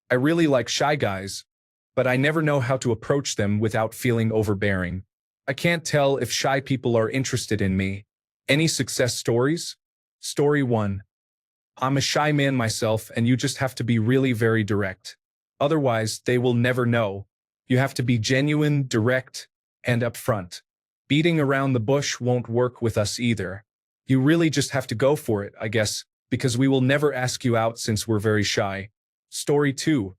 I really like shy guys, but I never know how to approach them without feeling overbearing. I can't tell if shy people are interested in me. Any success stories? Story 1. I'm a shy man myself, and you just have to be really very direct. Otherwise, they will never know. You have to be genuine, direct, and upfront. Beating around the bush won't work with us either. You really just have to go for it, I guess, because we will never ask you out since we're very shy. Story 2.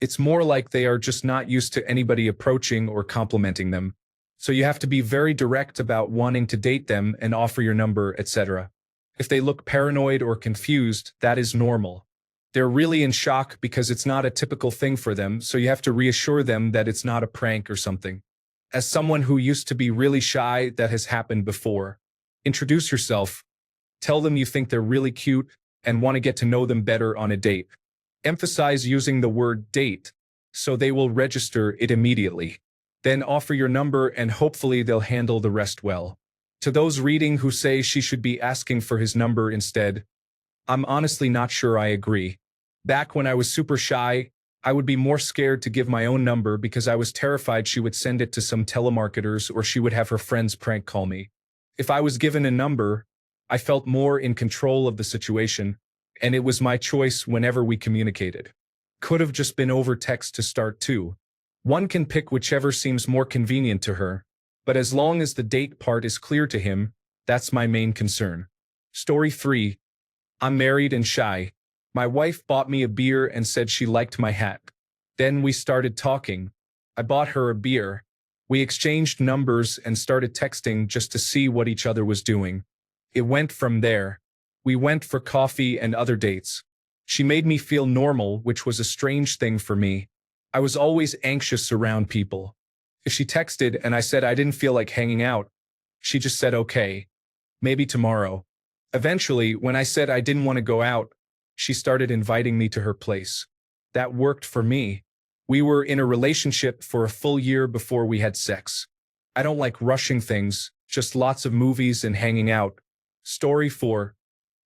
It's more like they are just not used to anybody approaching or complimenting them. So you have to be very direct about wanting to date them and offer your number, etc. If they look paranoid or confused, that is normal. They're really in shock because it's not a typical thing for them, so you have to reassure them that it's not a prank or something. As someone who used to be really shy, that has happened before. Introduce yourself. Tell them you think they're really cute and want to get to know them better on a date. Emphasize using the word date, so they will register it immediately. Then offer your number and hopefully they'll handle the rest well. To those reading who say she should be asking for his number instead, I'm honestly not sure I agree. Back when I was super shy, I would be more scared to give my own number because I was terrified she would send it to some telemarketers or she would have her friends prank call me. If I was given a number, I felt more in control of the situation, and it was my choice whenever we communicated. Could have just been over text to start too. One can pick whichever seems more convenient to her, but as long as the date part is clear to him, that's my main concern. Story 3. I'm married and shy. My wife bought me a beer and said she liked my hat. Then we started talking. I bought her a beer. We exchanged numbers and started texting just to see what each other was doing. It went from there. We went for coffee and other dates. She made me feel normal, which was a strange thing for me. I was always anxious around people. If she texted and I said I didn't feel like hanging out, she just said okay, maybe tomorrow. Eventually, when I said I didn't want to go out, she started inviting me to her place. That worked for me. We were in a relationship for a full year before we had sex. I don't like rushing things, just lots of movies and hanging out. Story 4.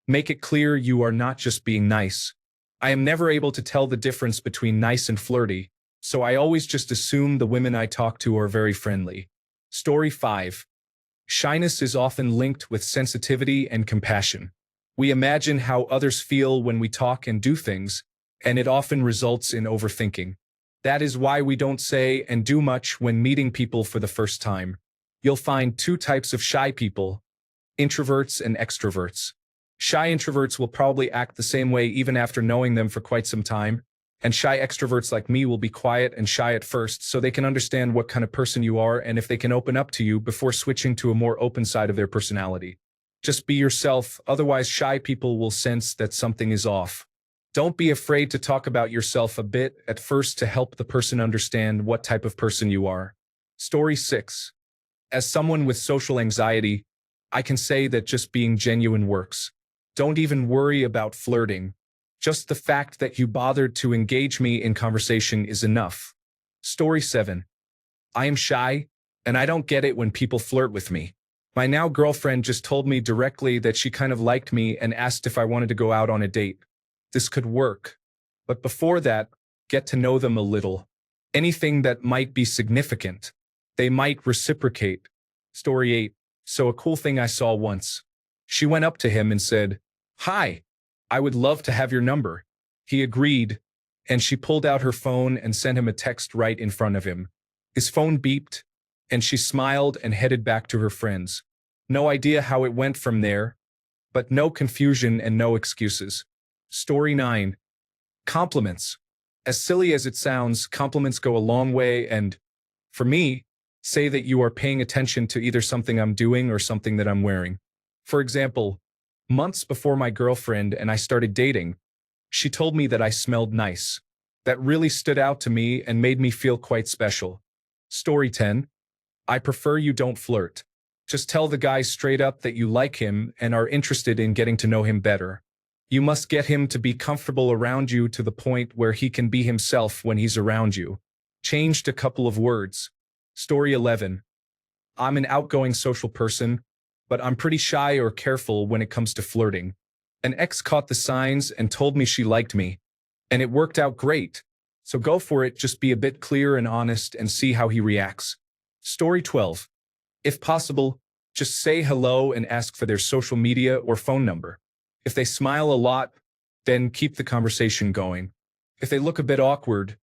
Make it clear you are not just being nice. I am never able to tell the difference between nice and flirty, so I always just assume the women I talk to are very friendly. Story 5. Shyness is often linked with sensitivity and compassion. We imagine how others feel when we talk and do things, and it often results in overthinking. That is why we don't say and do much when meeting people for the first time. You'll find 2 types of shy people: introverts and extroverts. Shy introverts will probably act the same way even after knowing them for quite some time, and shy extroverts like me will be quiet and shy at first so they can understand what kind of person you are and if they can open up to you before switching to a more open side of their personality. Just be yourself, otherwise shy people will sense that something is off. Don't be afraid to talk about yourself a bit at first to help the person understand what type of person you are. Story 6. As someone with social anxiety, I can say that just being genuine works. Don't even worry about flirting. Just the fact that you bothered to engage me in conversation is enough. Story 7. I am shy, and I don't get it when people flirt with me. My now girlfriend just told me directly that she kind of liked me and asked if I wanted to go out on a date. This could work. But before that, get to know them a little. Anything that might be significant. They might reciprocate. Story 8. So a cool thing I saw once. She went up to him and said, "Hi, I would love to have your number." He agreed, and she pulled out her phone and sent him a text right in front of him. His phone beeped, and she smiled and headed back to her friends. No idea how it went from there, but no confusion and no excuses. Story 9. Compliments. As silly as it sounds, compliments go a long way and, for me, say that you are paying attention to either something I'm doing or something that I'm wearing. For example, months before my girlfriend and I started dating, she told me that I smelled nice. That really stood out to me and made me feel quite special. Story 10. I prefer you don't flirt. Just tell the guy straight up that you like him and are interested in getting to know him better. You must get him to be comfortable around you to the point where he can be himself when he's around you. Changed a couple of words. Story 11. I'm an outgoing social person, but I'm pretty shy or careful when it comes to flirting. An ex caught the signs and told me she liked me, and it worked out great. So go for it, just be a bit clear and honest and see how he reacts. Story 12. If possible, just say hello and ask for their social media or phone number. If they smile a lot, then keep the conversation going. If they look a bit awkward,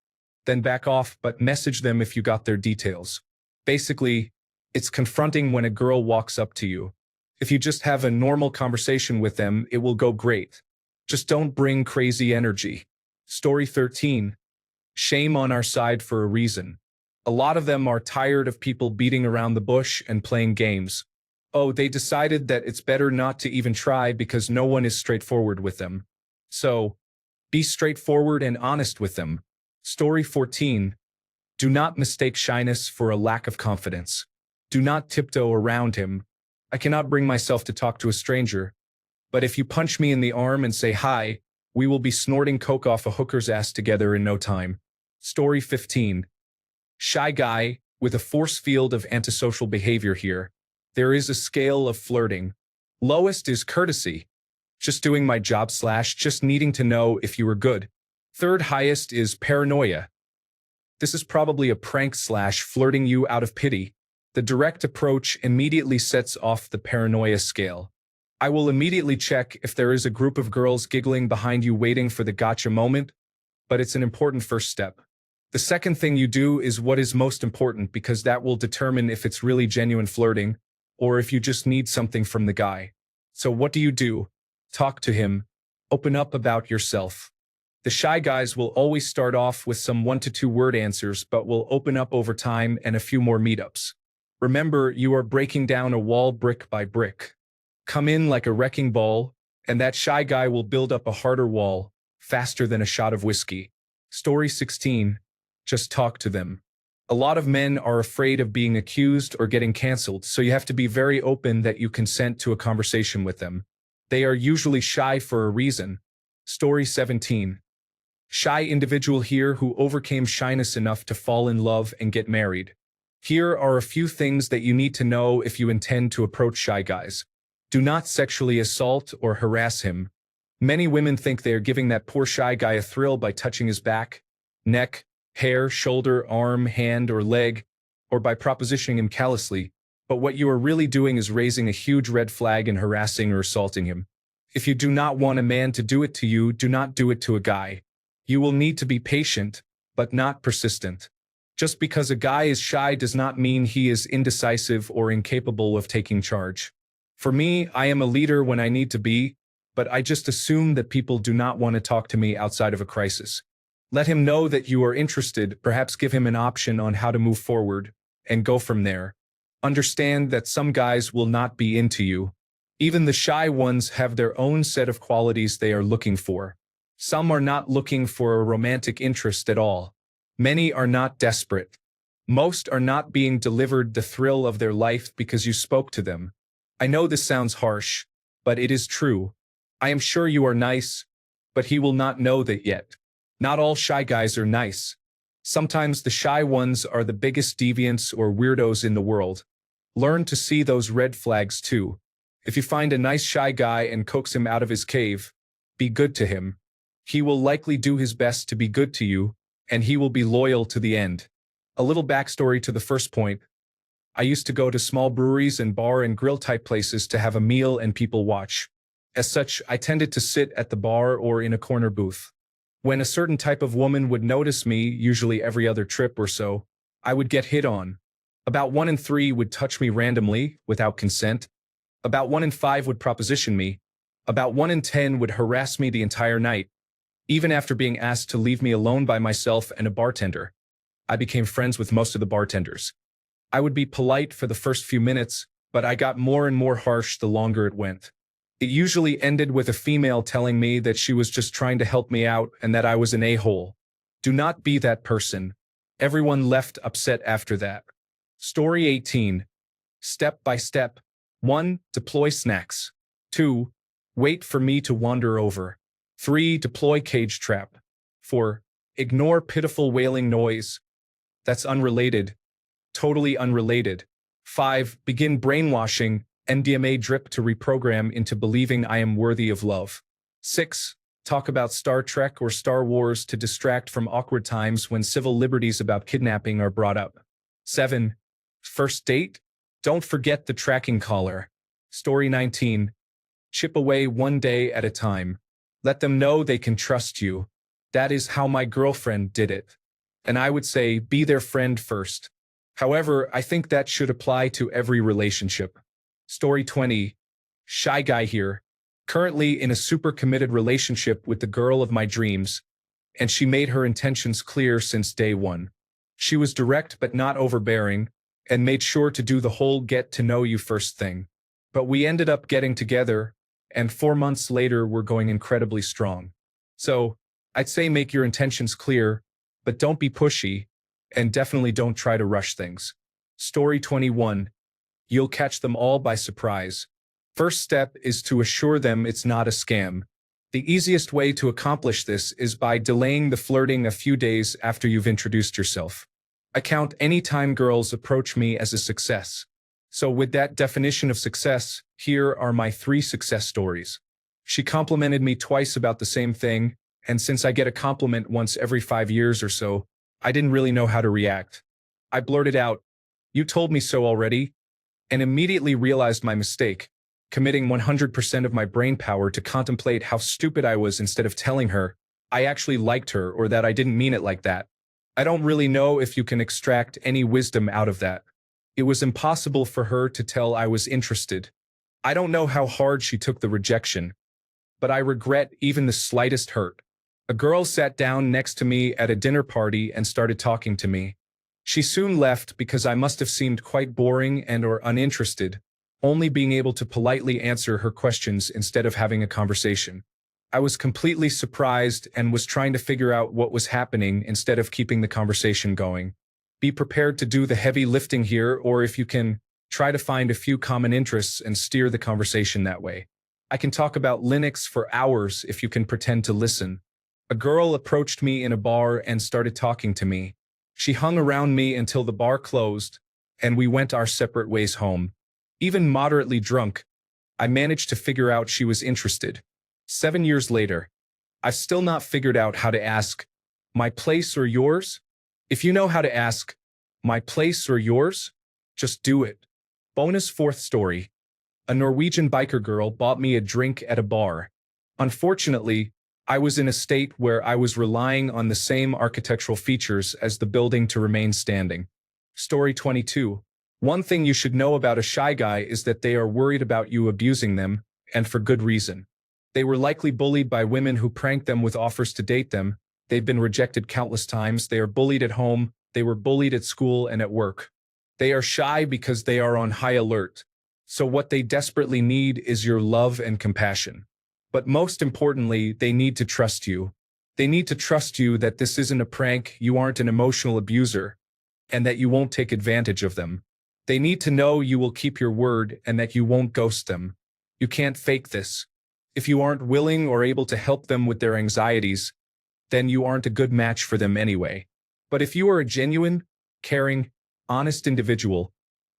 then back off, but message them if you got their details. Basically, it's confronting when a girl walks up to you. If you just have a normal conversation with them, it will go great. Just don't bring crazy energy. Story 13. Shame on our side for a reason. A lot of them are tired of people beating around the bush and playing games. Oh, they decided that it's better not to even try because no one is straightforward with them. So, be straightforward and honest with them. Story 14. Do not mistake shyness for a lack of confidence. Do not tiptoe around him. I cannot bring myself to talk to a stranger, but if you punch me in the arm and say hi, we will be snorting coke off a hooker's ass together in no time. Story 15. Shy guy with a force field of antisocial behavior here. There is a scale of flirting. Lowest is courtesy. Just doing my job / just needing to know if you were good. Third highest is paranoia. This is probably a prank / flirting you out of pity. The direct approach immediately sets off the paranoia scale. I will immediately check if there is a group of girls giggling behind you waiting for the gotcha moment, but it's an important first step. The second thing you do is what is most important because that will determine if it's really genuine flirting or if you just need something from the guy. So what do? Talk to him. Open up about yourself. The shy guys will always start off with some 1 to 2 word answers but will open up over time and a few more meetups. Remember, you are breaking down a wall brick by brick. Come in like a wrecking ball, and that shy guy will build up a harder wall, faster than a shot of whiskey. Story 16. Just talk to them. A lot of men are afraid of being accused or getting canceled, so you have to be very open that you consent to a conversation with them. They are usually shy for a reason. Story 17. Shy individual here who overcame shyness enough to fall in love and get married. Here are a few things that you need to know if you intend to approach shy guys. Do not sexually assault or harass him. Many women think they are giving that poor shy guy a thrill by touching his back, neck, hair, shoulder, arm, hand, or leg, or by propositioning him callously, but what you are really doing is raising a huge red flag and harassing or assaulting him. If you do not want a man to do it to you, do not do it to a guy. You will need to be patient, but not persistent. Just because a guy is shy does not mean he is indecisive or incapable of taking charge. For me, I am a leader when I need to be, but I just assume that people do not want to talk to me outside of a crisis. Let him know that you are interested, perhaps give him an option on how to move forward, and go from there. Understand that some guys will not be into you. Even the shy ones have their own set of qualities they are looking for. Some are not looking for a romantic interest at all. Many are not desperate. Most are not being delivered the thrill of their life because you spoke to them. I know this sounds harsh, but it is true. I am sure you are nice, but he will not know that yet. Not all shy guys are nice. Sometimes the shy ones are the biggest deviants or weirdos in the world. Learn to see those red flags too. If you find a nice shy guy and coax him out of his cave, be good to him. He will likely do his best to be good to you, and he will be loyal to the end. A little backstory to the first point. I used to go to small breweries and bar and grill type places to have a meal and people watch. As such, I tended to sit at the bar or in a corner booth. When a certain type of woman would notice me, usually every other trip or so, I would get hit on. About 1 in 3 would touch me randomly, without consent. About 1 in 5 would proposition me. About 1 in 10 would harass me the entire night, even after being asked to leave me alone by myself and a bartender. I became friends with most of the bartenders. I would be polite for the first few minutes, but I got more and more harsh the longer it went. It usually ended with a female telling me that she was just trying to help me out and that I was an a-hole. Do not be that person. Everyone left upset after that. Story 18. Step by step. 1. Deploy snacks. 2. Wait for me to wander over. 3. Deploy cage trap. 4. Ignore pitiful wailing noise. That's unrelated. Totally unrelated. 5. Begin brainwashing. MDMA drip to reprogram into believing I am worthy of love. 6. Talk about Star Trek or Star Wars to distract from awkward times when civil liberties about kidnapping are brought up. 7. First date? Don't forget the tracking collar. Story 19. Chip away one day at a time. Let them know they can trust you. That is how my girlfriend did it. And I would say, be their friend first. However, I think that should apply to every relationship. Story 20. Shy guy here. Currently in a super committed relationship with the girl of my dreams, and she made her intentions clear since day one. She was direct but not overbearing, and made sure to do the whole get to know you first thing. But we ended up getting together, and 4 months later we're going incredibly strong. So, I'd say make your intentions clear, but don't be pushy, and definitely don't try to rush things. Story 21. You'll catch them all by surprise. First step is to assure them it's not a scam. The easiest way to accomplish this is by delaying the flirting a few days after you've introduced yourself. I count any time girls approach me as a success. So with that definition of success, here are my 3 success stories. She complimented me twice about the same thing, and since I get a compliment once every 5 years or so, I didn't really know how to react. I blurted out, "You told me so already," and immediately realized my mistake, committing 100% of my brain power to contemplate how stupid I was instead of telling her I actually liked her or that I didn't mean it like that. I don't really know if you can extract any wisdom out of that. It was impossible for her to tell I was interested. I don't know how hard she took the rejection, but I regret even the slightest hurt. A girl sat down next to me at a dinner party and started talking to me. She soon left because I must have seemed quite boring and or uninterested, only being able to politely answer her questions instead of having a conversation. I was completely surprised and was trying to figure out what was happening instead of keeping the conversation going. Be prepared to do the heavy lifting here, or if you can, try to find a few common interests and steer the conversation that way. I can talk about Linux for hours if you can pretend to listen. A girl approached me in a bar and started talking to me. She hung around me until the bar closed, and we went our separate ways home. Even moderately drunk, I managed to figure out she was interested. 7 years later, I've still not figured out how to ask, "My place or yours?" If you know how to ask, "My place or yours?" just do it. Bonus 4th story. A Norwegian biker girl bought me a drink at a bar. Unfortunately, I was in a state where I was relying on the same architectural features as the building to remain standing. Story 22. One thing you should know about a shy guy is that they are worried about you abusing them, and for good reason. They were likely bullied by women who pranked them with offers to date them. They've been rejected countless times. They are bullied at home. They were bullied at school and at work. They are shy because they are on high alert. So what they desperately need is your love and compassion. But most importantly, they need to trust you. They need to trust you that this isn't a prank, you aren't an emotional abuser, and that you won't take advantage of them. They need to know you will keep your word and that you won't ghost them. You can't fake this. If you aren't willing or able to help them with their anxieties, then you aren't a good match for them anyway. But if you are a genuine, caring, honest individual,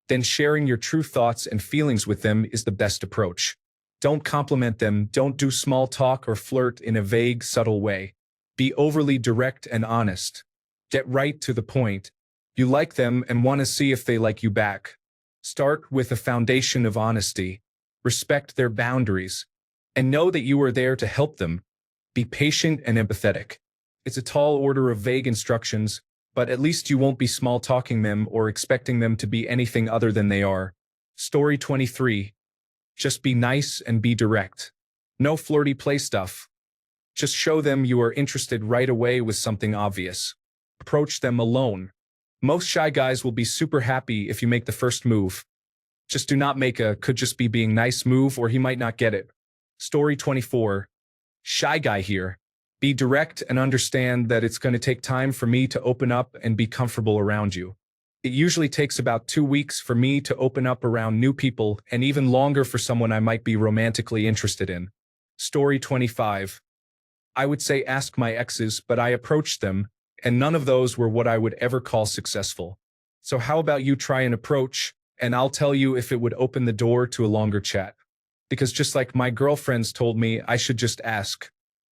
then sharing your true thoughts and feelings with them is the best approach. Don't compliment them, don't do small talk or flirt in a vague, subtle way. Be overly direct and honest. Get right to the point. You like them and want to see if they like you back. Start with a foundation of honesty. Respect their boundaries. And know that you are there to help them. Be patient and empathetic. It's a tall order of vague instructions, but at least you won't be small-talking them or expecting them to be anything other than they are. Story 23. Just be nice and be direct. No flirty play stuff. Just show them you are interested right away with something obvious. Approach them alone. Most shy guys will be super happy if you make the first move. Just do not make a could just be being nice move or he might not get it. Story 24. Shy guy here. Be direct and understand that it's going to take time for me to open up and be comfortable around you. It usually takes about 2 weeks for me to open up around new people and even longer for someone I might be romantically interested in. Story 25. I would say ask my exes, but I approached them, and none of those were what I would ever call successful. So how about you try an approach, and I'll tell you if it would open the door to a longer chat. Because just like my girlfriends told me, I should just ask.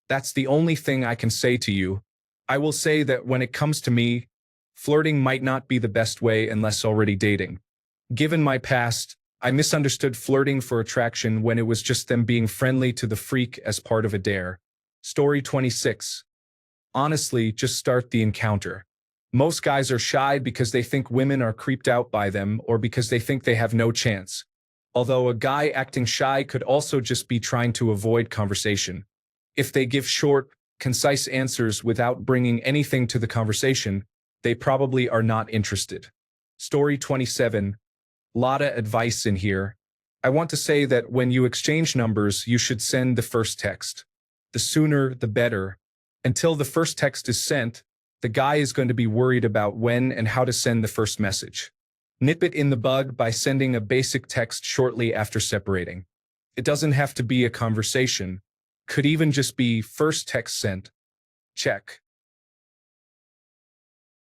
That's the only thing I can say to you. I will say that when it comes to me, flirting might not be the best way unless already dating. Given my past, I misunderstood flirting for attraction when it was just them being friendly to the freak as part of a dare. Story 26. Honestly, just start the encounter. Most guys are shy because they think women are creeped out by them or because they think they have no chance. Although a guy acting shy could also just be trying to avoid conversation. If they give short, concise answers without bringing anything to the conversation, they probably are not interested. Story 27. Lotta advice in here. I want to say that when you exchange numbers, you should send the first text. The sooner, the better. Until the first text is sent, the guy is going to be worried about when and how to send the first message. Nip it in the bud by sending a basic text shortly after separating. It doesn't have to be a conversation. Could even just be first text sent. Check.